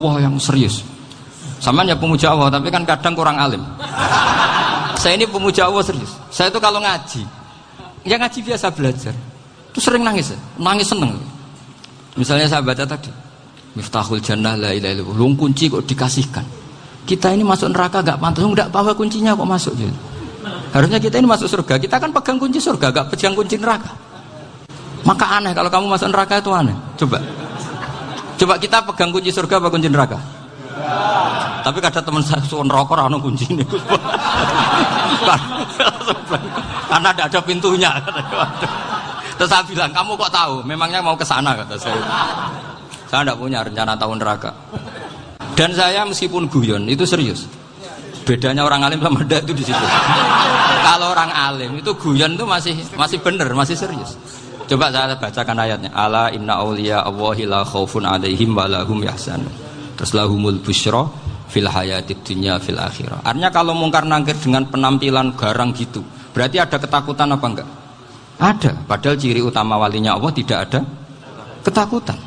Wah yang serius. Sampean ya pemuja Allah, tapi kan kadang kurang alim. Saya ini pemuja Allah serius. Saya itu kalau ngaji, ya ngaji biasa belajar, itu sering nangis, nangis seneng. Misalnya saya baca tadi, Miftahul Jannah la ilaha illallah, lung kunci kok dikasihkan. Kita ini masuk neraka gak pantas, enggak bawa kuncinya kok masuk gitu. Harusnya kita ini masuk surga, kita kan pegang kunci surga, gak pegang kunci neraka. Maka aneh kalau kamu masuk neraka itu aneh. Coba kita pegang kunci surga apa kunci neraka? Tapi kadang teman saya suka neraka ora ono kuncine. Karena tidak ada pintunya. Terus saya bilang, kamu kok tahu? Memangnya mau ke sana kata saya. Saya tidak punya rencana tahu neraka. Dan saya meskipun guyon itu serius. Bedanya orang alim sama ndak itu di situ. Kalau orang alim itu guyon itu masih benar, masih serius. Coba saya bacakan ayatnya. Ala inna auliya Allahi la khaufun alaihim wa lahum yahzanun. Terus lahumul busyra fil hayatid dunya fil akhirah. Artinya kalau mungkar nangkir dengan penampilan garang gitu, berarti ada ketakutan apa enggak? Ada. Padahal ciri utama walinya Allah tidak ada ketakutan.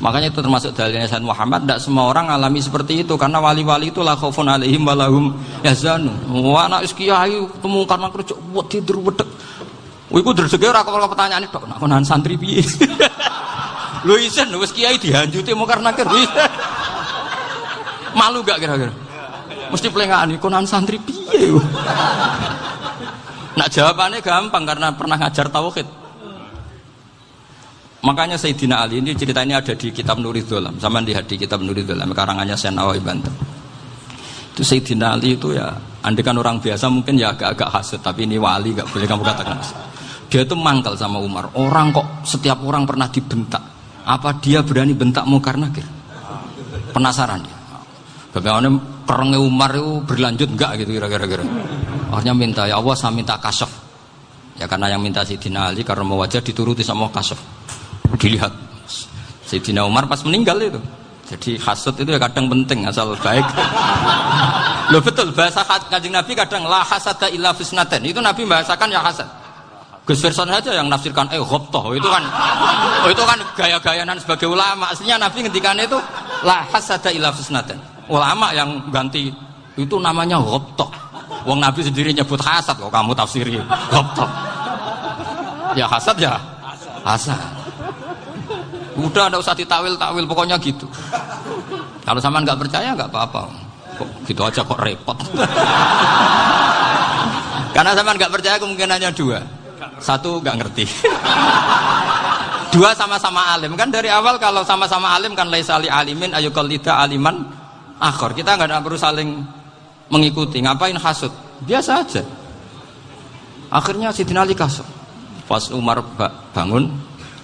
Makanya itu termasuk dalilnya Sayyid Muhammad. Tidak semua orang alami seperti itu, karena wali-wali itu la khaufun alaihim wa lahum yahzanun. Wah anak kiai temu karena kerja buat tidur wedek. Iku dreseke ora kok pertanyaan tok nak konan santri piye. Lho isen wis kiai dihanjuti mungkar nakir. Malu gak kira-kira? Mesti pelengahan konan santri piye. Nak jawabannya gampang karena pernah ngajar tauhid. Makanya Sayyidina Ali ini ceritanya ada di kitab Nurul Dholam. Sama lihat di kitab Nurul Dholam karangannya Syekh Nawawi Banten. Itu Sayyidina Ali itu ya, andekan orang biasa mungkin ya agak-agak hasud, tapi ini wali gak boleh kamu katakan hasud. Dia itu mangkal sama Umar. Orang kok setiap orang pernah dibentak. Apa dia berani bentak mungkar nakir? Penasaran dia. Bagaimana kerengnya Umar itu berlanjut enggak gitu kira-kira. Akhirnya minta, ya Allah saya minta kasyaf. Ya karena yang minta Sayyidina Ali karena mau wajah dituruti sama kasyaf. Dilihat Sayyidina Umar pas meninggal itu. Jadi hasud itu ya kadang penting asal baik. Loh betul bahasa Kanjeng Nabi kadang la hasada illa fisnaten. Itu Nabi membahasakan ya hasad. Gus Verson saja yang nafsirkan ghobtoh itu kan gaya-gayanan sebagai ulama. Aslinya Nabi ngendikannya itu la hasada illa fisnaten. Ulama yang ganti itu namanya ghobtoh. Wong Nabi sendiri nyebut hasad kok kamu tafsiri ghobtoh. Ya hasad ya hasad. Udah enggak usah ditawil-tawil pokoknya gitu. Kalau sampean enggak percaya enggak apa-apa. Kok gitu aja kok repot. Karena sampean enggak percaya kemungkinannya dua. Satu enggak ngerti. Dua sama-sama alim. Kan dari awal kalau sama-sama alim kan laisa li alimin ayyuqallida aliman akhir. Kita enggak perlu saling mengikuti. Ngapain hasud? Biasa aja. Akhirnya Sayyidina Ali kasut. Pas Umar bangun,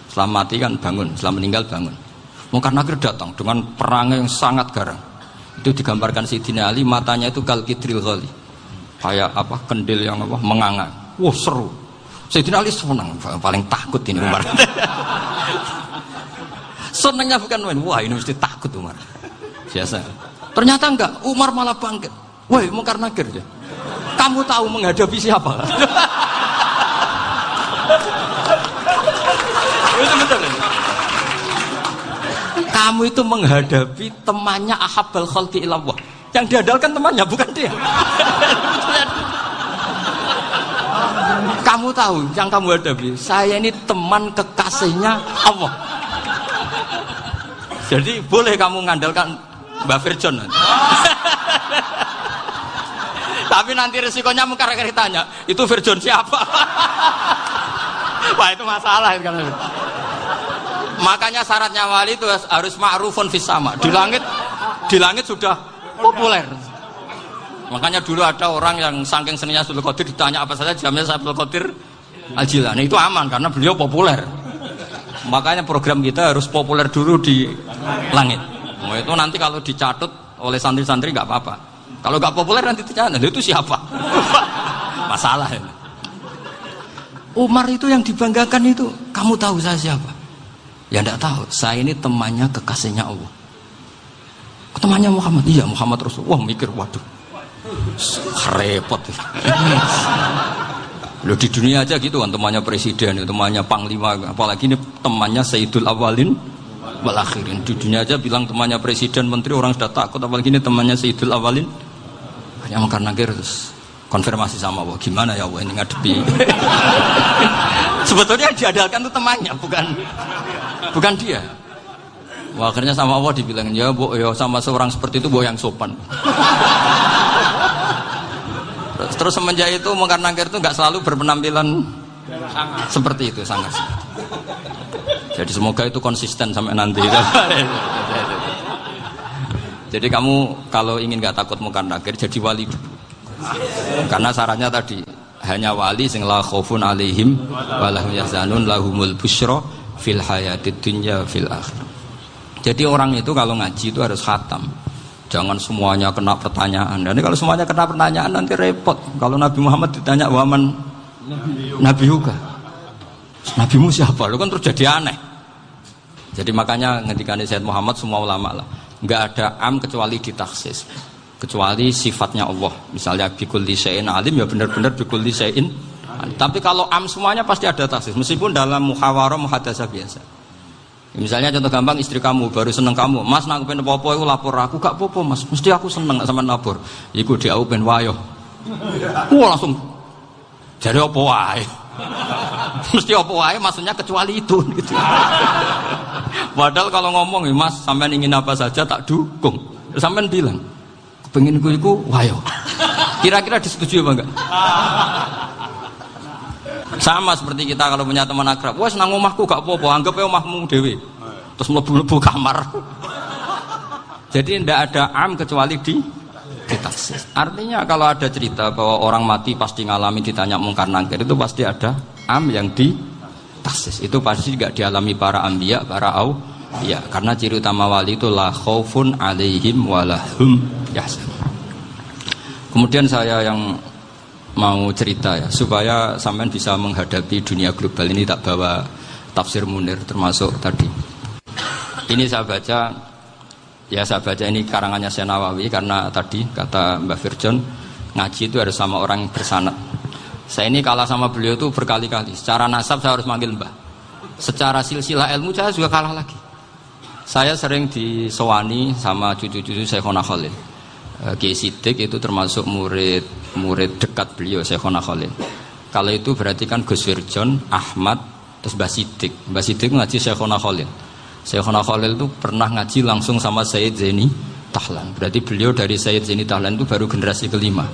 setelah mati kan bangun, setelah meninggal bangun. Mungkar nakir datang dengan perang yang sangat garang. Itu digambarkan Sayyidina Ali, matanya itu kal kidril ghali. Kayak apa? Kendil yang apa? Menganga. Wah, seru. Sayyidina Ali senang, paling takut ini Umar. Senangnya bukan main. Wah, ini mesti takut Umar. Biasa. Ternyata enggak, Umar malah bangkit. Woi, mungkar nakir ya. Kamu tahu menghadapi siapa? Itu betul. Kamu itu menghadapi temannya ahabbal khalqi ilallah. Yang diandalkan temannya bukan dia. Kamu tahu yang kamu hadapi. Saya ini teman kekasihnya Allah. Jadi boleh kamu mengandalkan Mbak Virjon. Tapi nanti resikonya mungkar nakir tanya, itu Virjon siapa? Wah itu masalah kan. Makanya syaratnya wali itu harus ma'rufun fis sama. Di langit sudah populer. Makanya dulu ada orang yang saking seninya Abdul Qadir ditanya apa saja jamnya Abdul Qadir Al-Jilani itu aman karena beliau populer. Makanya program kita harus populer dulu di langit. Nah, itu nanti kalau dicatut oleh santri-santri nggak apa-apa. Kalau nggak populer nanti dicatat itu siapa? Masalah ini. Umar itu yang dibanggakan itu, kamu tahu saya siapa? Ya enggak tahu, saya ini temannya kekasihnya Allah. Temannya Muhammad, iya Muhammad Rasul. Wah mikir, waduh, repot. Loh di dunia aja gitu kan, temannya presiden, temannya panglima, apalagi ini temannya Sayyidul Awalin wal akhirin. Di dunia aja bilang temannya presiden, menteri, orang sudah takut, apalagi ini temannya Sayyidul Awalin. Hanya mungkar nakir terus konfirmasi sama Allah, gimana ya Allah ini ngadepi. Sebetulnya yang diadalkan itu temannya, bukan dia. Wah, akhirnya sama Allah dibilang, ya bu, ya sama seorang seperti itu bu yang sopan. Terus semenjak itu mungkar nakir itu nggak selalu berpenampilan seperti itu, sangat. Jadi semoga itu konsisten sampai nanti. Jadi kamu kalau ingin nggak takut mungkar nakir, jadi wali dulu. Karena syaratnya tadi hanya wali sing la khaufun alaihim wa lahum yahzanun lahumul busyra fil hayatid dunya fil akhirah. Jadi orang itu kalau ngaji itu harus khatam. Jangan semuanya kena pertanyaan. Dan kalau semuanya kena pertanyaan nanti repot. Kalau Nabi Muhammad ditanya waman Nabi juga. Nabimu siapa? Lu kan terus jadi aneh. Jadi makanya ketika Sayyid Muhammad semua ulama lah, enggak ada am kecuali ditaksis. Kecuali sifatnya Allah. Misalnya bikulli syai'in alim, ya benar-benar bikulli syai'in. Tapi kalau am semuanya pasti ada taksis. Meskipun dalam muhawarah muhadasah biasa. Misalnya contoh gampang, istri kamu baru seneng kamu, mas nak pengen apa-apa itu lapor aku, gak apa-apa mas, mesti aku seneng sama lapor. Iku dia aku pengen wayo. Wah langsung jadi apa wae. Mesti apa wae maksudnya kecuali itu gitu. Padahal kalau ngomong mas sampean ingin apa saja tak dukung. Sampean bilang pengen iku wayo. Kira-kira disetujui apa enggak? Sama seperti kita kalau punya teman akrab, wes nang omahku gak apa-apa, anggap aja omahmu dhewe. Terus mlebu-mlebu kamar. Jadi tidak ada am kecuali di taksis. Artinya kalau ada cerita bahwa orang mati pasti ngalami ditanya mungkar nakir, itu pasti ada am yang di taksis. Itu pasti juga dialami para anbiya, para auliya. Karena ciri utama wali itu la khaufun alaihim walahum yahzanun. Kemudian saya yang mau cerita ya, supaya sampean bisa menghadapi dunia global ini, tak bawa tafsir Munir termasuk tadi. Ini saya baca ini karangannya Syekh Nawawi, karena tadi kata Mbak Firjon ngaji itu harus sama orang yang bersanad. Saya ini kalah sama beliau itu berkali-kali. Secara nasab saya harus manggil Mbah. Secara silsilah ilmu saya juga kalah lagi. Saya sering disowani sama cucu-cucu Syekhona Khalil. Kiai Siddiq itu termasuk murid dekat beliau, Syekhona Khalil. Kalau itu berarti kan Gus Wirjon, Ahmad, terus Mbah Siddiq. Mbah Siddiq ngaji Syekhona Khalil. Syekhona Khalil itu pernah ngaji langsung sama Sayyid Zaini Tahlan. Berarti beliau dari Sayyid Zaini Tahlan itu baru generasi kelima.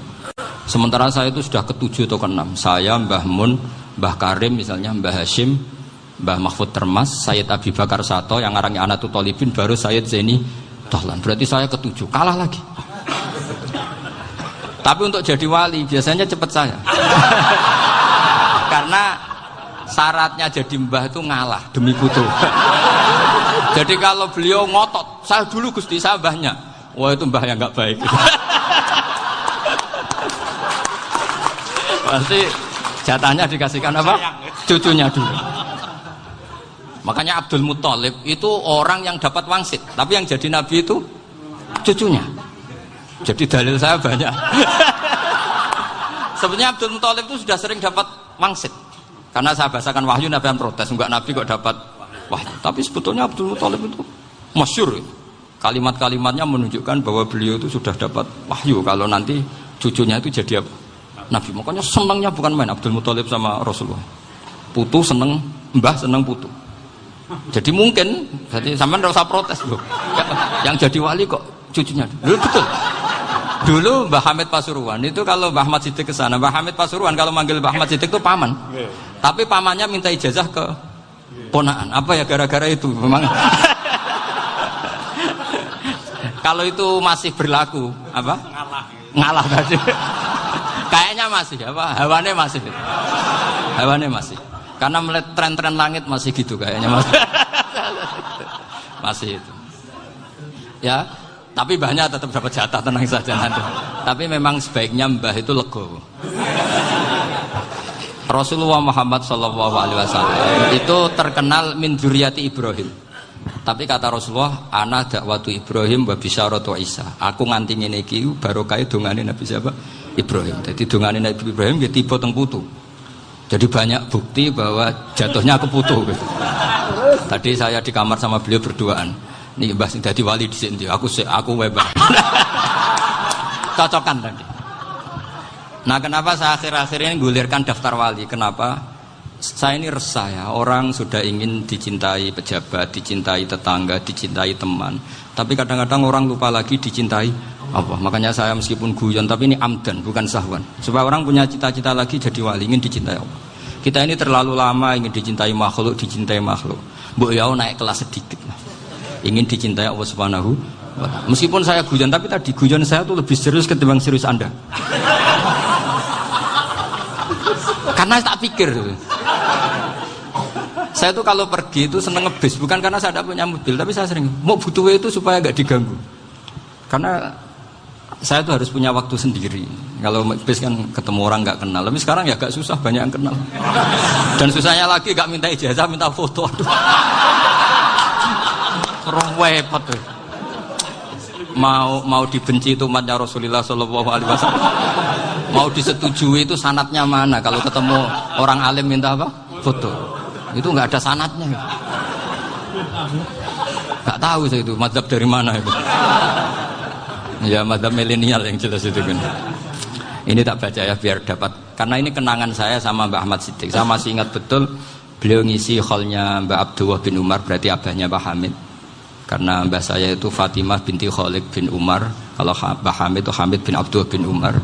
Sementara saya itu sudah ke-7 atau ke-6. Saya, Mbah Mun, Mbah Karim misalnya, Mbah Hashim, Mbah Mahfud Termas, Sayyid Abi Bakar Sato, yang ngarangnya Anatul Talibin, baru Sayyid Zaini Tahlan. Berarti saya ke-7, kalah lagi. Tapi untuk jadi wali biasanya cepat saya. Karena syaratnya jadi mbah itu ngalah demi putu. Jadi kalau beliau ngotot, saya dulu Gusti, saya mbahnya. Wah itu mbah yang nggak baik. Pasti jatahnya dikasihkan apa? Cucunya dulu. Makanya Abdul Muthalib itu orang yang dapat wangsit, tapi yang jadi nabi itu cucunya. Jadi dalil saya banyak. Sebenarnya Abdul Muthalib itu sudah sering dapat wangsit. Karena saya bahasakan wahyu, Nabi yang protes, enggak Nabi kok dapat wahyu. Tapi sebetulnya Abdul Muthalib itu masyhur. Kalimat-kalimatnya menunjukkan bahwa beliau itu sudah dapat wahyu kalau nanti cucunya itu jadi apa? Nabi. Makanya senangnya bukan main Abdul Muthalib sama Rasulullah. Putu seneng, mbah seneng putu. Jadi mungkin, jadi sampean enggak usah protes loh. Yang jadi wali kok cucunya. Dulu betul. Dulu Mbah Hamid Pasuruan itu kalau Mbah Ahmad Siddiq ke sana, Mbah Hamid Pasuruan kalau manggil Mbah Ahmad Siddiq itu paman. Tapi pamannya minta ijazah ke ponakan. Apa ya gara-gara itu memang. Kalau itu masih berlaku, apa? Ngalah tadi. Kayaknya masih apa? Hawane masih. Karena melihat tren-tren langit masih gitu kayaknya masih. Masih itu. Ya. Tapi mbahnya tetap dapat jatah, tenang saja nanti. Tapi memang sebaiknya mbah itu legowo. Rasulullah Muhammad SAW itu terkenal min dzurriyyati Ibrahim. Tapi kata Rasulullah, ana dakwatu Ibrahim wa bisyaratu Isa. Aku nganti ngene iki barokah dongane Nabi siapa? Ibrahim. Jadi dongane Nabi Ibrahim nggih tiba teng putu. Jadi banyak bukti bahwa jatuhnya ke putu gitu. Tadi saya di kamar sama beliau berduaan. Nih Mbah sing dadi wali di sini. Aku webah. Cocokan tadi. Nah, kenapa saya akhir-akhir ini gulirkan daftar wali? Kenapa? Saya ini resah ya, orang sudah ingin dicintai pejabat, dicintai tetangga, dicintai teman. Tapi kadang-kadang orang lupa lagi dicintai Allah. Makanya saya meskipun guyon, tapi ini amdan, bukan sahwan. Supaya orang punya cita-cita lagi jadi wali, ingin dicintai Allah. Kita ini terlalu lama ingin dicintai makhluk. Mbok ya naik kelas sedikit. Ingin dicintai Allah Subhanahu wa Ta'ala. Meskipun saya guyon, tapi tadi guyon saya tuh lebih serius ketimbang serius Anda. Karena tak pikir. Saya tuh kalau pergi itu seneng ngebis, bukan karena saya tidak punya mobil, tapi saya sering mau butuh itu supaya nggak diganggu. Karena saya tuh harus punya waktu sendiri. Kalau bis kan ketemu orang nggak kenal, tapi sekarang ya agak susah, banyak yang kenal. Dan susahnya lagi nggak minta ijazah, minta foto. Aduh, repot tuh. Mau dibenci itu umatnya Rasulullah Shallallahu Alaihi Wasallam. Mau disetujui itu sanatnya mana? Kalau ketemu orang alim minta apa? Foto. Itu nggak ada sanatnya. Nggak tahu saya itu mazhab dari mana itu. Ya mazhab milenial yang jelas itu kan. Ini tak baca ya biar dapat. Karena ini kenangan saya sama Mbak Ahmad Siddiq. Saya masih ingat betul beliau ngisi hallnya Mbak Abdullah bin Umar, berarti abahnya Mbak Hamid. Karena mbah saya itu Fatimah binti Khalid bin Umar. Kalau Mbak Hamid itu Hamid bin Abdullah bin Umar.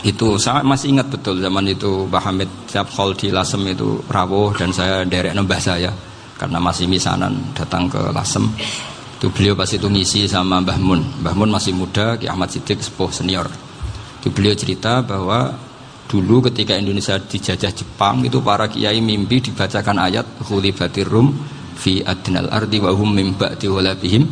Itu saya masih ingat betul zaman itu Mbah Hamid siap hall di Lasem itu rawuh dan saya derek mbah saya karena masih misanan datang ke Lasem. Itu beliau pas itu ngisi sama Mbah Mun. Mbah Mun masih muda, Ki Ahmad Siddiq sepuh senior. Itu beliau cerita bahwa dulu ketika Indonesia dijajah Jepang itu para kiai mimpi dibacakan ayat Ghulibatir Rum fi adnal ardi wa hum min ba'di ghalabihim.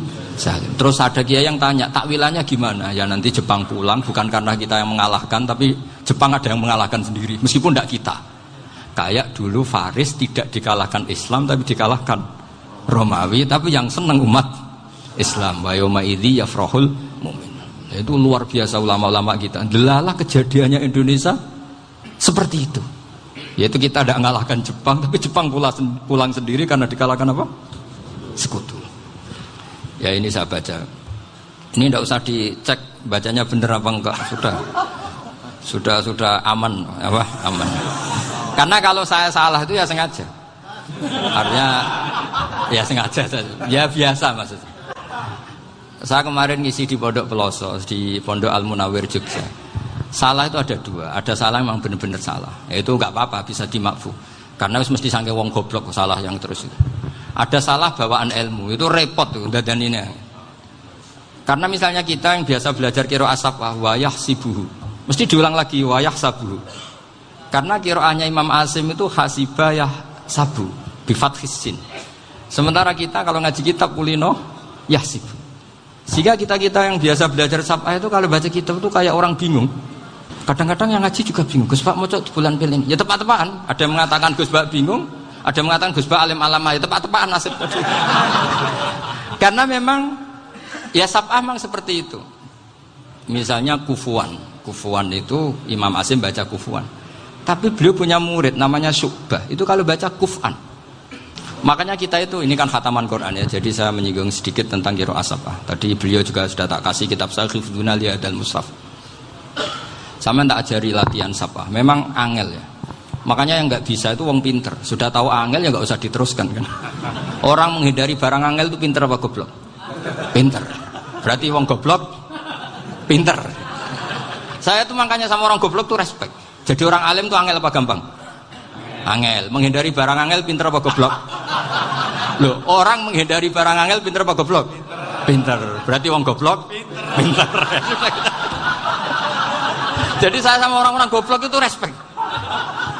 Terus ada kiai yang tanya, takwilannya gimana? Ya nanti Jepang pulang bukan karena kita yang mengalahkan, tapi Jepang ada yang mengalahkan sendiri, meskipun tidak kita. Kayak dulu Faris tidak dikalahkan Islam, tapi dikalahkan Romawi, tapi yang senang umat Islam. Wa yauma idzi yafrahul mu'min. Itu luar biasa ulama-ulama kita. Delalah kejadiannya Indonesia seperti itu. Yaitu kita tidak mengalahkan Jepang, tapi Jepang pulang sendiri karena dikalahkan apa? Sekutu. Ya ini saya baca. Ini tidak usah dicek bacanya bener apa enggak. Sudah aman apa? Aman. Karena kalau saya salah itu ya sengaja. Artinya ya sengaja saja. Ya biasa maksudnya. Saya kemarin ngisi di Pondok Peloso, di Pondok Al Munawir Jogja. Salah itu ada dua. Ada salah yang memang benar-benar salah. Itu enggak apa-apa, bisa dimakfu. Karena mesti sangke wong goblok salah yang terus itu. Ada salah bawaan ilmu, itu repot tuh dan ini. Karena misalnya kita yang biasa belajar qiraah safah wayah sibuhu, mesti diulang lagi wayah sabuhu. Karena qiraahnya Imam Asim itu hasibah yah sabu bi fathis sin. Sementara kita kalau ngaji kitab kulino yahsibu. Sehingga kita yang biasa belajar safah itu kalau baca kitab itu kayak orang bingung. Kadang-kadang yang ngaji juga bingung. Gus Pak mau di bulan pilih. Ya tepat-tepatan. Ada yang mengatakan Gus Pak bingung. Ada yang mengatakan Gus Ba alim alamah, ya tepat-tepatan nasib tadi. Karena memang ya sab'ah memang seperti itu. Misalnya kufuan itu Imam Asim baca kufuan. Tapi beliau punya murid namanya Syu'bah. Itu kalau baca kuf'an. Makanya kita itu, ini kan khataman Quran ya. Jadi saya menyinggung sedikit tentang qiraah sab'ah. Tadi beliau juga sudah tak kasih kitab saya Hifdzuna Liyadal Mushaf. Sama tak ajari latihan sab'ah. Memang angel ya. Makanya yang nggak bisa itu wong pinter. Sudah tahu angel ya nggak usah diteruskan kan. Orang menghindari barang angel itu pinter apa goblok? Pinter. Berarti wong goblok pinter. Saya tuh makanya sama orang goblok tuh respect. Jadi orang alim tuh angel apa gampang? Angel. Menghindari barang angel pinter apa goblok? Loh, orang menghindari barang angel pinter apa goblok? Pinter. Berarti wong goblok pinter. Jadi saya sama orang-orang goblok itu respect.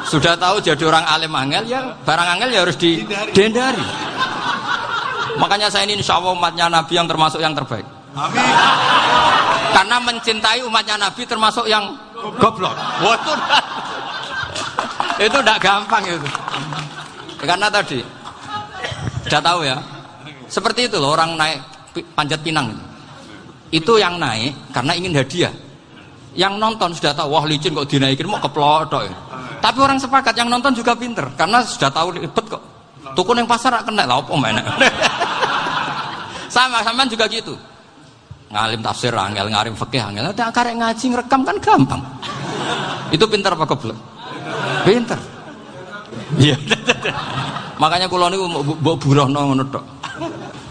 Sudah tahu jadi orang alim angel ya barang angel ya harus dihindari. Makanya saya ini insya Allah umatnya Nabi yang termasuk yang terbaik. Amin. Karena mencintai umatnya Nabi termasuk yang goblok. Itu tidak gampang itu. Karena tadi sudah tahu ya. Seperti itu loh orang naik panjat pinang. Itu yang naik karena ingin hadiah. Yang nonton sudah tahu wah licin kok dinaikin mau keplotok ya. Tapi orang sepakat yang nonton juga pinter karena sudah tahu ribet kok Tuku ning pasar rak kena lha opo menek. Sama-sama juga gitu. Ngalim tafsir angel, ngalim fikih angel. Nek karek ngaji ngrekam kan gampang. Itu pinter apa goblok? Pinter. Iya. Makanya kula niku mbok burohno ngono tok.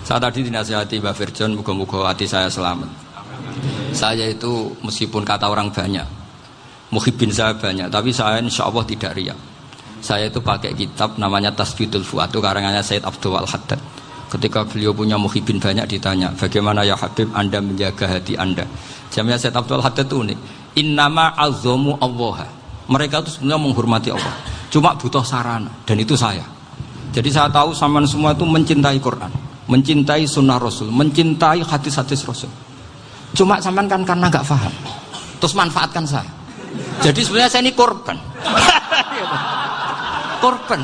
Saya tadi dinasihati Mbak Firjon, muga-muga hati saya selamat. Saya itu meskipun kata orang banyak, muhibbin saya banyak, tapi saya insya Allah tidak riya. Saya itu pakai kitab namanya Tasbidul Fuad, itu karangannya Said Abdul Al-Haddad. Ketika beliau punya muhibbin banyak ditanya, bagaimana ya Habib Anda menjaga hati Anda? Jamnya Said Abdul Al-Haddad itu unik. Innama azzamu Allah. Mereka itu sebenarnya menghormati Allah, cuma butuh sarana, dan itu saya. Jadi saya tahu sampean semua itu mencintai Quran, mencintai sunnah Rasul, mencintai hadis-hadis Rasul. Cuma sampean kan karena nggak paham, terus manfaatkan saya. Jadi sebenarnya saya ini korban. Korban.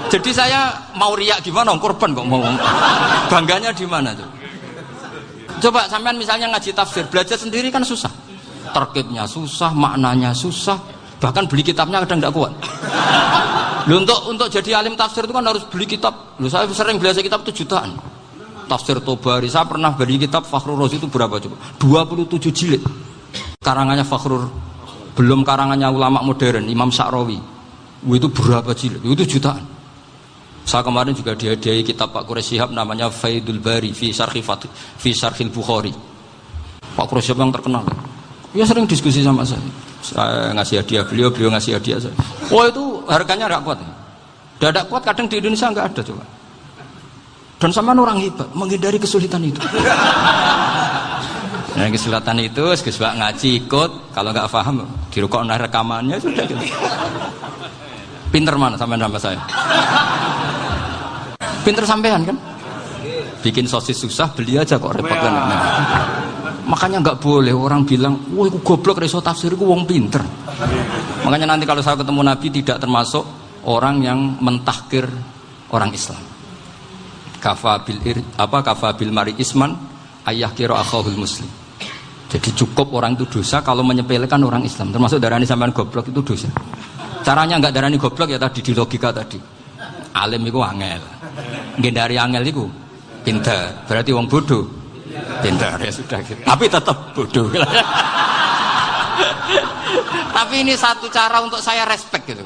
Jadi saya mau riak gimana? Korban kok mau. Bangganya di mana tuh? Coba sampean misalnya ngaji tafsir, belajar sendiri kan susah. Terkibnya susah, maknanya susah, bahkan beli kitabnya kadang nggak kuat. Loh, untuk jadi alim tafsir itu kan harus beli kitab. Loh, saya sering belajar kitab itu jutaan. Tafsir Tobari, saya pernah beli kitab Fakhrur Razi itu berapa coba? 27 jilid. Karangannya Fakhrur, belum karangannya ulama modern, Imam Sya'rawi. Itu berapa jilid? Itu jutaan. Saya kemarin juga dihadiahi kitab Pak Quraish Shihab namanya Faidul Bari fi Syarhil Bukhari. Pak Quraish Shihab yang terkenal. Dia sering diskusi sama saya. Saya ngasih hadiah beliau ngasih hadiah saya. Oh itu harganya nggak kuat. Tidak kuat kadang di Indonesia nggak ada coba. Dan sama orang hebat menghindari kesulitan itu. Nah, kesulitan itu sebab ngaji ikut, kalau nggak paham dirukok rekamannya sudah gitu. Pinter mana sampean sama saya? Pinter sampean kan? Bikin sosis susah, beli aja kok repot kan. Nah, makanya nggak boleh orang bilang, wah aku goblok reso tafsir, aku wong pinter. Makanya nanti kalau saya ketemu Nabi tidak termasuk orang yang mentahkir orang Islam. Kafa bil mari isman ayah kira akhahul muslim. Jadi cukup orang itu dosa kalau menyepelekan orang Islam. Termasuk darani sampean goblok itu dosa. Caranya nggak darani goblok ya tadi di logika tadi. Alim itu angel. Ngendari angel itu pinter. Berarti wong bodoh. Pinter ya sudah gitu. Tapi tetap bodoh. Tapi ini satu cara untuk saya respect gitu.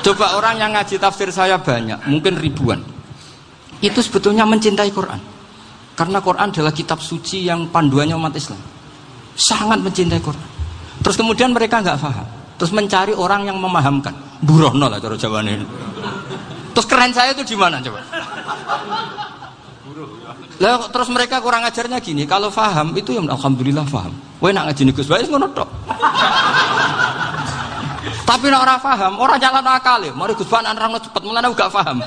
Coba orang yang ngaji tafsir saya banyak, mungkin ribuan. Itu sebetulnya mencintai Quran. Karena Quran adalah kitab suci yang panduannya umat Islam. Sangat mencintai Quran. Terus kemudian mereka nggak paham. Terus mencari orang yang memahamkan. Burohno lah cara jawabannya. Terus keren saya itu di mana coba? Lah terus mereka kurang ajarnya gini, kalau paham itu ya alhamdulillah paham. Kowe nak ngaji Gus Bae ngono tok. Tapi nek ora paham, ora nyalano akale. Mari Gus Bae nerangno cepet mulane gak paham.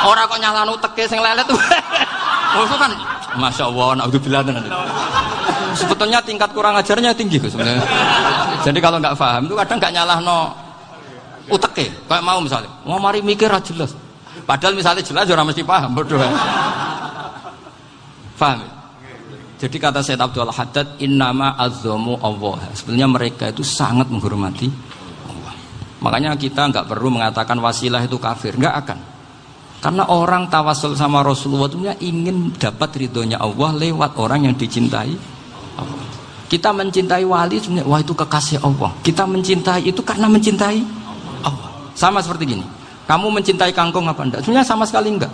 Ora kok nyalano teke sing lelet. Oh itu kan Masya Allah, naudzubillah tenan. Sebetulnya tingkat kurang ajarnya tinggi Gus sebenarnya. Jadi kalau nggak paham itu kadang nggak nyalahno uteke. Kayak mau misalnya, mau mari mikir aja jelas. Padahal misalnya jelas orang mesti paham, bodoh. Paham? Jadi kata Said Abdul Haddad, innama azzamu Allah. Sebenarnya mereka itu sangat menghormati Allah. Makanya kita nggak perlu mengatakan wasilah itu kafir, nggak akan. Karena orang tawasul sama Rasulullah itu ingin dapat ridhonya Allah lewat orang yang dicintai Allah. Kita mencintai wali sebenarnya, wah itu kekasih Allah. Kita mencintai itu karena mencintai Allah. Sama seperti gini, kamu mencintai kangkung apa enggak? Sebenarnya sama sekali enggak.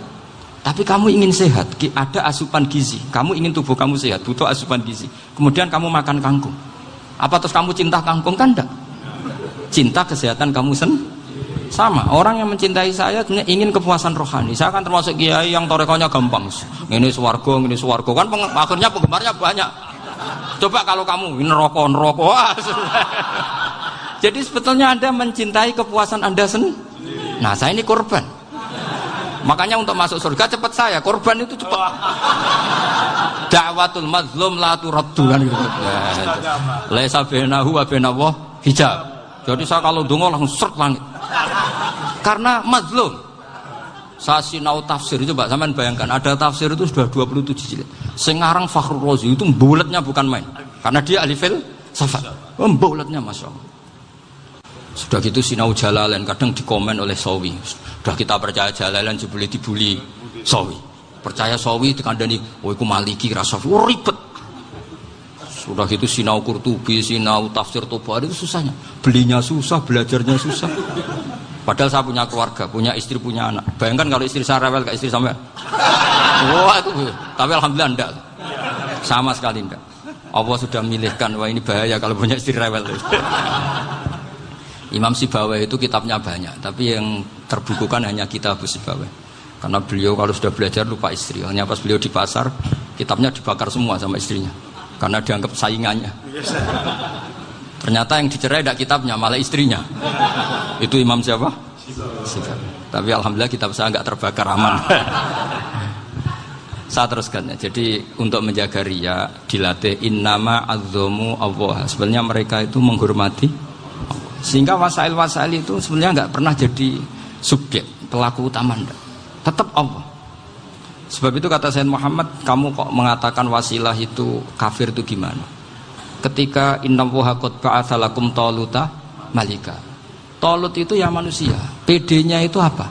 Tapi kamu ingin sehat, ada asupan gizi. Kamu ingin tubuh kamu sehat, butuh asupan gizi. Kemudian kamu makan kangkung. Apa terus kamu cinta kangkung kan enggak? Cinta kesehatan kamu sama. Orang yang mencintai saya sebenarnya ingin kepuasan rohani. Saya kan termasuk kiai yang torekonya gampang. Ini swarga kan akhirnya penggemarnya banyak. Coba kalau kamu neraka. Jadi sebetulnya Anda mencintai kepuasan Anda sendiri. Nah, saya ini korban. Makanya untuk masuk surga cepat saya, korban itu cepat. Da'watul mazlum la turaddu kan gitu. Laisa bainahu wa bainallah hijab. Jadi saya kalau donga langsung seret langit. Karena mazlum. Saya sinau tafsir itu, Mbak, sampean bayangkan ada tafsir itu sudah 27 jilid. Sing ngarang Fakhrur Razi itu bulatnya bukan main. Karena dia ahli filsafat. Bulatnya Masya Allah. Sudah gitu sinau Jalalain kadang dikomen oleh Sawi. Sudah kita percaya Jalalain jebule dibuli Sawi. Percaya Sawi dikandani, "Oh iku Maliki ra Safi." Oh, ribet. Sudah gitu sinau Qurtubi, sinau tafsir Tabari itu susahnya. Belinya susah, belajarnya susah. Padahal saya punya keluarga, punya istri, punya anak. Bayangkan kalau istri saya rewel kayak istri sampean. Wah itu, tapi alhamdulillah enggak. Sama sekali enggak. Allah sudah milihkan, wah ini bahaya kalau punya istri rewel. Imam Sibawai itu kitabnya banyak, tapi yang terbukukan hanya kitab Sibawai. Karena beliau kalau sudah belajar lupa istri. Hanya pas beliau di pasar, kitabnya dibakar semua sama istrinya. Karena dianggap saingannya. Ternyata yang dicerai tidak kitabnya, malah istrinya. Itu Imam siapa? Sibawai. Tapi alhamdulillah kitab saya nggak terbakar, aman. Saya teruskan ya. Jadi untuk menjaga riya dilatih innama azzamu Allah. Sebenarnya mereka itu menghormati Allah. Sehingga wasail-wasail itu sebenarnya nggak pernah jadi subjek pelaku utama, enggak. Tetap Allah. Sebab itu kata Sayyid Muhammad, kamu kok mengatakan wasilah itu kafir itu gimana? Ketika innallaha qad ba'atsa lakum taluta malika. Talut itu ya manusia. PD-nya itu apa?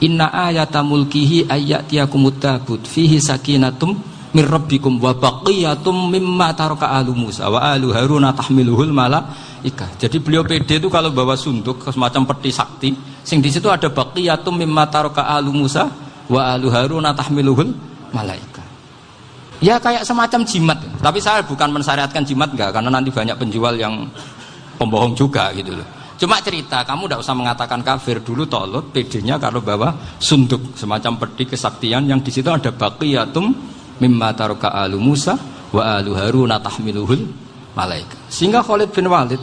Inna ayata mulkihi ayyatiyakumut tabut fihi sakinatum mir rabbikum wa baqiyatum mimma taraka alu Musa wa alu Haruna tahmiluhul malaikah. Jadi beliau PD itu kalau bawa sunduk semacam peti sakti, sing di situ ada baqiyatum mimma taraka alu Musa wa alu Haruna tahmiluhul malaikah. Ya kayak semacam jimat, tapi saya bukan mensyariatkan jimat enggak, karena nanti banyak penjual yang pembohong juga gitu loh. Cuma cerita, kamu tidak usah mengatakan kafir. Dulu Talut PD-nya kalau bawa sunduk semacam peti kesaktian yang di situ ada baqiyatum mimma taraka alu Musa wa alu Haruna tahmiluhul malaika. Sehingga Khalid bin Walid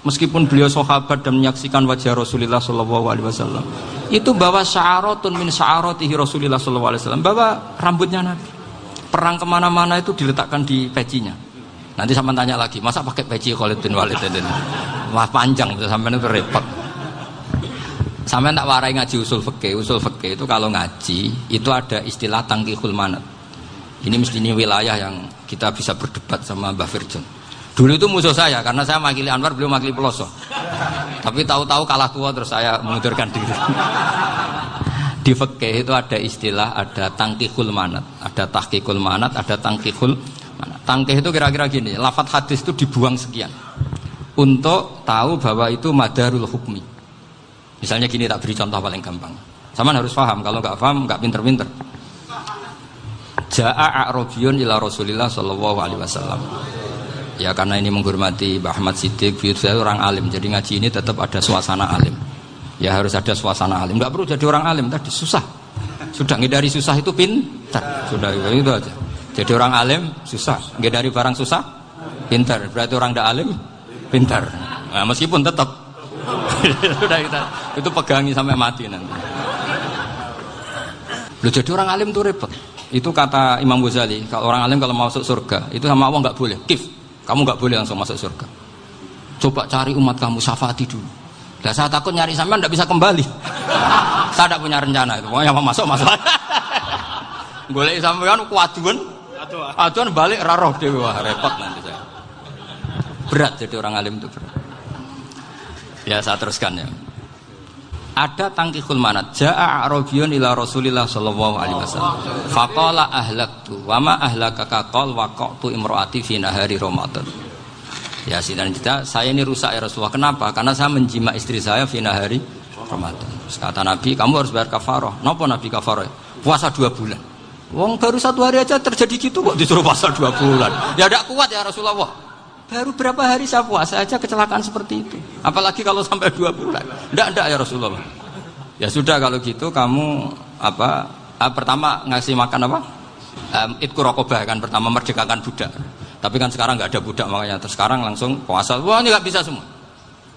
meskipun beliau sahabat dan menyaksikan wajah Rasulullah sallallahu alaihi wasallam, itu bawa sya'aratun min sya'aratihi Rasulullah sallallahu alaihi wasallam, bawa rambutnya Nabi. Perang kemana-mana itu diletakkan di pecinya. Nanti sampai tanya lagi, masa pakai peci Khalid bin Walid ini? Wah panjang, sampai itu repot. Sampai tak warai ngaji usul fikih. Usul fikih itu kalau ngaji itu ada istilah tangkihul manat. Ini mesti ini wilayah yang kita bisa berdebat sama Mbah Firjon. Dulu itu musuh saya karena saya makili Anwar, beliau makili Peloso. Tapi tahu-tahu kalah tua terus saya mengundurkan diri. Di fikih itu ada istilah, ada tangkihul manat, ada tahqiqul manat, ada tangkihul manat. Tangkih itu kira-kira gini, lafadz hadis itu dibuang sekian untuk tahu bahwa itu madarul hukmi. Misalnya gini, tak beri contoh paling gampang. Sama harus paham, kalau nggak paham nggak pinter-pinter. Ja'a a'rabiyun ila Rasulillah sallallahu alaihi wasallam. Ya karena ini menghormati Mbah Ahmad Siddiq, saya orang alim, jadi ngaji ini tetap ada suasana alim. Ya harus ada suasana alim, nggak perlu jadi orang alim tadi susah. Sudah ngindari susah itu pintar, sudah itu aja. Jadi orang alim susah, ngindari barang susah pintar. Berarti orang tidak alim pintar. Nah, meskipun tetap sudah kita itu pegangi sampai mati nanti. Loh, jadi orang alim itu repot. Itu kata Imam Ghazali, kalau orang alim kalau mau masuk surga itu sama Allah nggak boleh. Kif, kamu nggak boleh langsung masuk surga. Coba cari umat kamu, syafaati dulu. Nah, saya takut nyari sampean tidak bisa kembali. Saya tidak punya rencana itu. Pokoknya mau masuk. Golek sampean kuaduan. Aduan balik raroh dewe, wah repot nanti saya. Berat jadi orang alim itu berat. Ya saya teruskan ya. Ada tangkihul manat. Ja'a a'rabiyun ila Rasulillah sallallahu alaihi wasallam. Faqala ahlaktu wa ma ahlakaka qal waqatu imraati fi nahari Ramadan. Ya sidang kita, saya ini rusak ya Rasulullah. Kenapa? Karena saya menjima istri saya fina hari Ramadan. Terus kata Nabi, kamu harus bayar kafarah. Kenapa Nabi kafarah? Puasa 2 bulan. Wong baru 1 hari aja terjadi gitu kok disuruh puasa 2 bulan. Ya tidak kuat ya Rasulullah. Baru berapa hari saya puasa aja kecelakaan seperti itu. Apalagi kalau sampai 2 bulan. Tidak ya Rasulullah. Ya sudah kalau gitu kamu pertama ngasih makan apa? Itku rokobah kan, pertama merdekakan budak. Tapi kan sekarang nggak ada budak, makanya terus sekarang langsung puasa. Wah ini nggak bisa semua.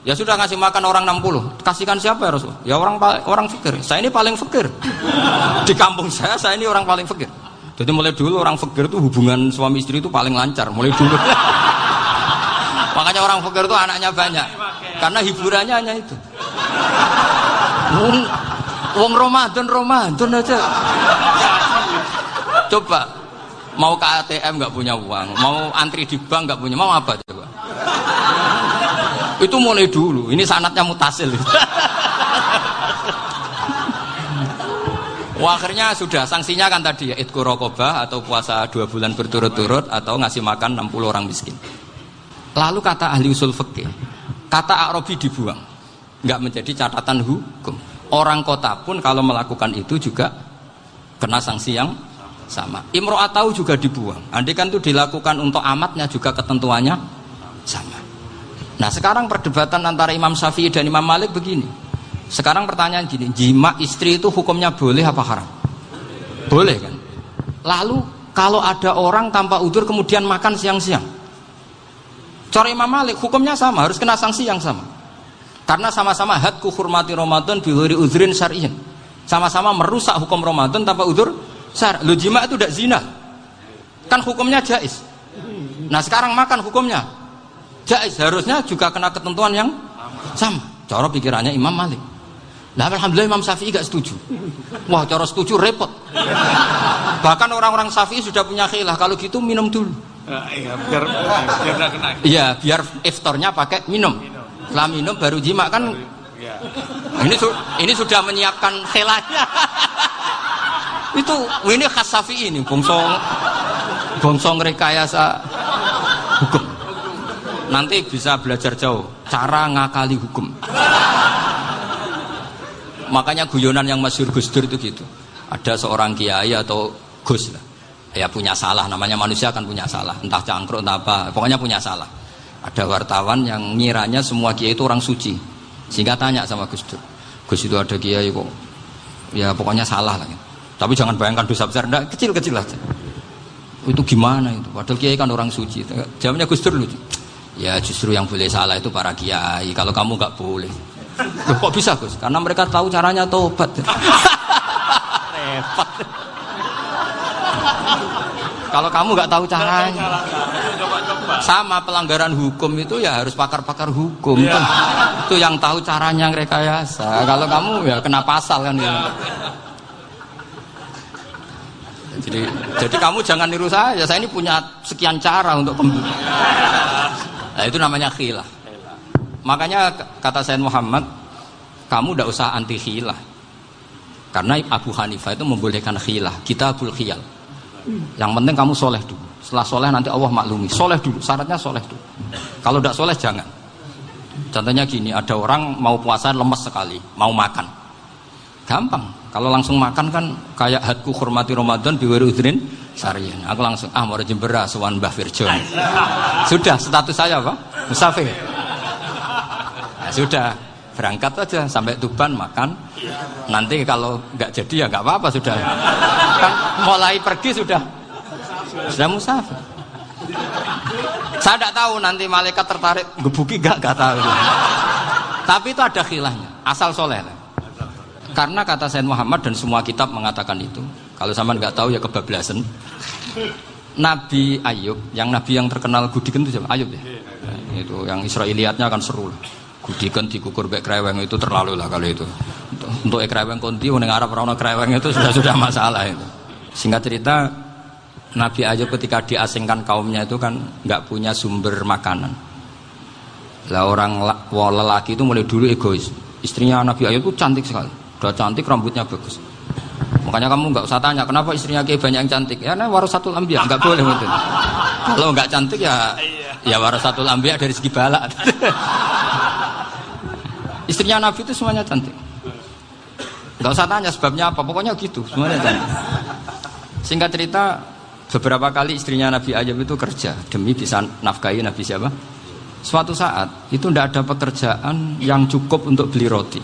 Ya sudah ngasih makan orang 60. Kasihkan siapa ya Rasul? Ya orang fakir. Saya ini paling fakir. Di kampung saya ini orang paling fakir. Jadi mulai dulu orang fakir itu hubungan suami istri itu paling lancar. Mulai dulu. Makanya orang fakir itu anaknya banyak. Karena hiburannya hanya itu. Wong Ramadan aja. Coba. Mau ke ATM nggak punya uang, mau antri di bank nggak punya, mau apa coba? Itu mulai dulu. Ini sanadnya mutasil. Wah, akhirnya sudah sanksinya kan tadi ya idku raqabah atau puasa 2 bulan berturut-turut atau ngasih makan 60 orang miskin. Lalu kata ahli usul fikih, kata Arabi dibuang, nggak menjadi catatan hukum. Orang kota pun kalau melakukan itu juga kena sanksi yang sama. Imro'atau juga dibuang. Andai kan itu dilakukan untuk amatnya juga ketentuannya sama. Nah sekarang perdebatan antara Imam Syafi'i dan Imam Malik begini. Sekarang pertanyaan gini, jima istri itu hukumnya boleh apa haram? Boleh kan? Lalu kalau ada orang tanpa udzur kemudian makan siang-siang, cara Imam Malik hukumnya sama, harus kena sanksi yang sama. Karena sama-sama hadku hurmati Ramadan bi ghairi udzrin syar'iyyin. Sama-sama merusak hukum Ramadan tanpa udzur syar'. Lo jima itu tidak zina. Kan hukumnya jaiz. Nah, sekarang makan hukumnya jaiz, harusnya juga kena ketentuan yang sama. Cara pikirannya Imam Malik. Nah, alhamdulillah Imam Syafi'i gak setuju. Wah, cara setuju repot. Bahkan orang-orang Syafi'i sudah punya khilaf, kalau gitu minum dulu. Iya, biar gak kena. Iya, biar iftarnya pakai minum. Setelah minum baru jima kan. Ya. Ini sudah menyiapkan khilafnya. Ini khas Syafi'i ini, bongsong rekayasa hukum. Nanti bisa belajar jauh cara ngakali hukum. Makanya guyonan yang masyhur Gus Dur itu gitu. Ada seorang kiai atau Gus lah, ya punya salah, namanya manusia kan punya salah, entah cangkruk entah apa, pokoknya punya salah. Ada wartawan yang ngiranya semua kiai itu orang suci, sehingga tanya sama Gus Dur, Gus itu ada kiai kok, ya pokoknya salah lah. Gitu. Tapi jangan bayangkan dosa besar, enggak, kecil-kecil aja. Itu gimana itu? Padahal kiai kan orang suci. Jawabnya Gus Dur lucu. Ya justru yang boleh salah itu para kiai, kalau kamu nggak boleh. Loh, kok bisa Gus? Karena mereka tahu caranya tobat. Repot. Kalau kamu nggak tahu caranya, sama pelanggaran hukum itu ya harus pakar-pakar hukum. Itu yang tahu caranya rekayasa. Kalau kamu ya kena pasal kan ya. Jadi kamu jangan niru saya. Saya ini punya sekian cara untuk pembuktian. Nah, itu namanya khilaf. Makanya kata Sayyid Muhammad, kamu tidak usah anti khilaf. Karena Abu Hanifah itu membolehkan khilaf. Kitabul khiyal. Yang penting kamu soleh dulu. Setelah soleh nanti Allah maklumi. Soleh dulu, syaratnya soleh dulu. Kalau tidak soleh jangan. Contohnya gini, ada orang mau puasa lemes sekali, mau makan. Gampang. Kalau langsung makan kan kayak hadku hormati Ramadan biwiri udrin syar'iyyin. Aku langsung mau jembera sowan Mbah Firjon. Sudah status saya apa? Musafir. Nah, sudah berangkat aja sampai Tuban makan. Nanti kalau nggak jadi ya nggak apa-apa sudah. Kan mulai pergi sudah musafir. Saya tidak tahu nanti malaikat tertarik gebuki nggak tahu. Tapi itu ada khilafnya. Asal soleh lah. Karena kata Sayyid Muhammad dan semua kitab mengatakan itu. Kalau sama nggak tahu ya kebablasan. Nabi Ayub, nabi yang terkenal gudikan itu siapa? Ayub ya. Nah, itu yang Israiliyatnya akan seru lah. Gudikan dikukur bek kreweng itu terlalu lah kalau itu. Untuk kreweng konti ning Arab ora ono kreweng itu sudah masalah itu. Singkat cerita, Nabi Ayub ketika diasingkan kaumnya itu kan nggak punya sumber makanan. Lah orang lelaki itu mulai dulu egois. Istrinya Nabi Ayub itu cantik sekali. Udah cantik, rambutnya bagus. Makanya kamu nggak usah tanya kenapa istrinya kayak banyak yang cantik. Ya, nah warasatul anbiya nggak boleh gitu. Kalau nggak cantik ya warasatul anbiya dari segi balak. Istrinya Nabi itu semuanya cantik. Nggak usah tanya sebabnya apa, pokoknya gitu, semuanya cantik. Singkat cerita, beberapa kali istrinya Nabi Ayub itu kerja demi bisa nafkahi Nabi siapa? Suatu saat itu tidak ada pekerjaan yang cukup untuk beli roti.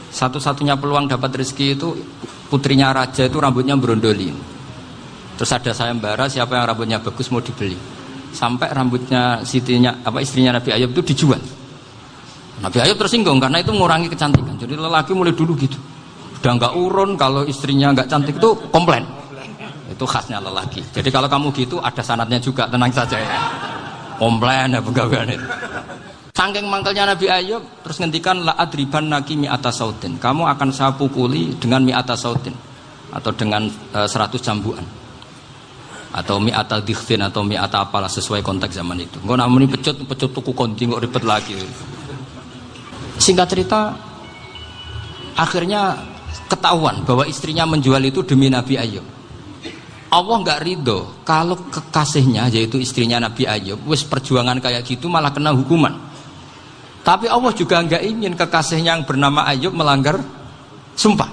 Satu-satunya peluang dapat rezeki itu putrinya raja itu rambutnya berondolin. Terus ada sayembara siapa yang rambutnya bagus mau dibeli. Sampai rambutnya istrinya Nabi Ayub itu dijual. Nabi Ayub tersinggung karena itu mengurangi kecantikan. Jadi lelaki mulai dulu gitu. Udah nggak urun kalau istrinya nggak cantik itu komplain. Itu khasnya lelaki. Jadi kalau kamu gitu ada sanadnya juga, tenang saja ya. Komplain ya pegawaian itu. Saking mangkelnya Nabi Ayub terus ngendikan la adriban naki mi'ata sautin. Kamu akan saya pukuli dengan mi'ata sautin atau dengan 100 jambuan. Atau mi'ata dikhtin atau mi'ata apalah sesuai konteks zaman itu. Engko namune pecut tuku konti kok ribet lagi. Singkat cerita, akhirnya ketahuan bahwa istrinya menjual itu demi Nabi Ayub. Allah nggak ridho kalau kekasihnya yaitu istrinya Nabi Ayub wis perjuangan kayak gitu malah kena hukuman. Tapi Allah juga nggak ingin kekasihnya yang bernama Ayub melanggar sumpah.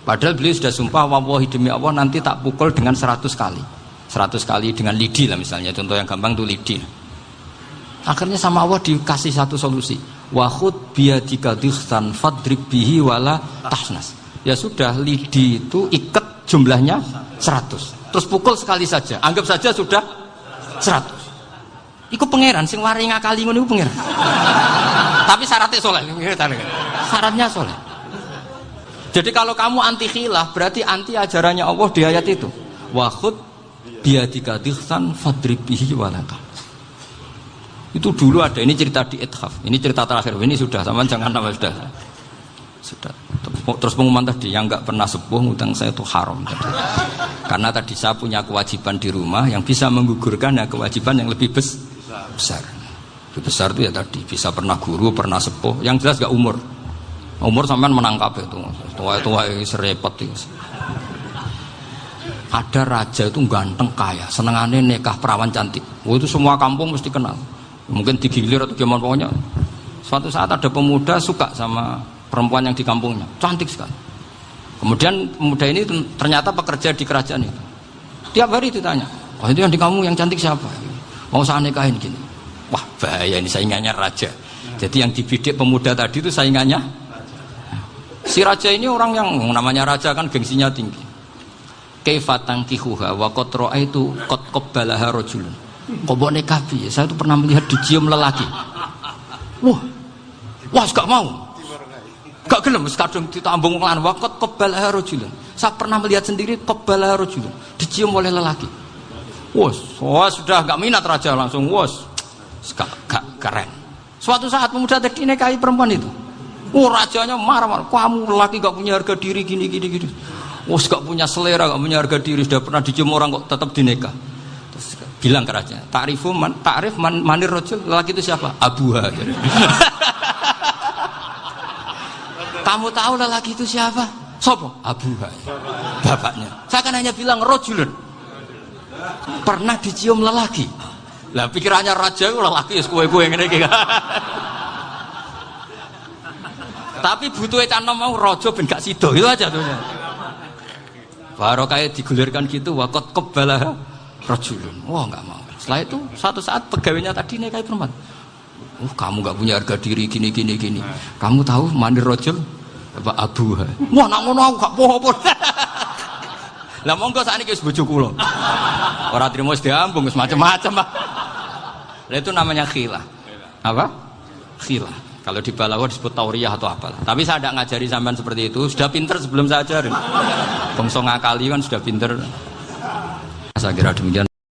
Padahal beliau sudah sumpah, wallahi demi Allah nanti tak pukul dengan 100 kali. 100 kali dengan lidi lah misalnya, contoh yang gampang tuh lidi. Akhirnya sama Allah dikasih satu solusi. Wa khud biyadika dikhtan fadrib bihi wala tahnas. Ya sudah, lidi itu ikat jumlahnya 100. Terus pukul sekali saja. Anggap saja sudah 100. Iku pangeran sing wari ngakali ngono iku pangeran. Tapi syaratnya soleh. Syaratnya soleh. Jadi kalau kamu anti khilaf berarti anti ajarannya Allah di ayat itu. Wa khud biyadika dikhtan fadrib bihi wala tahnas. Itu dulu ada, ini cerita di Ithaf, ini cerita terakhir, ini sudah, sama jangan nama sudah. Terus pengumuman tadi, yang nggak pernah sepuh ngutang saya itu haram tadi. Karena tadi saya punya kewajiban di rumah yang bisa menggugurkan ya kewajiban yang lebih besar. Lebih besar itu ya tadi, bisa pernah guru, pernah sepuh, yang jelas nggak umur. Umur sampean menangkap itu, tua-tua serepet itu. Ada raja itu ganteng kaya, senengannya nikah perawan cantik. Oh, itu semua kampung mesti kenal. Mungkin digilir atau gimana pokoknya. Suatu saat ada pemuda suka sama perempuan yang di kampungnya, cantik sekali. Kemudian pemuda ini ternyata pekerja di kerajaan itu. Tiap hari ditanya, "Oh, itu yang di kamu yang cantik siapa? Mau saya nikahin gini." Wah, bahaya ini, saingannya raja. Jadi yang dibidik pemuda tadi itu saingannya. Si raja ini orang yang namanya raja kan gengsinya tinggi. Kaifatang kihuha wa qad ra'aitu qad qabbalaha rajulun. Kobok nekabi, saya itu pernah melihat dicium lelaki. Wah, gak mau, gak gelem, kadang ditambung lan wakot kebal harojulun. Saya pernah melihat sendiri kebal harojulun, dicium oleh lelaki. Wah, sudah gak minat raja langsung, gak keren. Suatu saat pemuda tadi nikahi perempuan itu. Rajanya marah-marah, kamu lelaki gak punya harga diri gini. Gak punya selera, gak punya harga diri, sudah pernah dicium orang kok tetap dinikah. Bilang ke raja, takrif manir rojul, lelaki itu siapa? Abuha. Kamu tahu lelaki itu siapa? Sopo? Abuha, bapaknya. Saya kan hanya bilang rojulun, pernah dicium lelaki. Lah pikirannya raja itu lelaki ya kue-kue ngene iki. Tapi butuhe canom mau rojo ben gak sido itu aja tuh. Baru kayak digulirkan gitu, wakot kebalah rojulun. Wah, nggak mau. Setelah itu suatu saat pegawainya tadi nikahi perempuan. Kamu nggak punya harga diri gini. Kamu tahu mandir rojul apa abuha? Wah, nak ngono aku gak poho. Lah monggo sakniki wis bojo kula. Ora trimo wis diambung wis macam-macam, Pak. Lah itu namanya khilah. Apa? Khilah. Kalau di balaghah disebut tauriyah atau apalah. Tapi saya tidak ngajari sampean seperti itu. Sudah pinter sebelum saya ajarin. Bangsa ngakali kan sudah pinter. Saya kira demikian.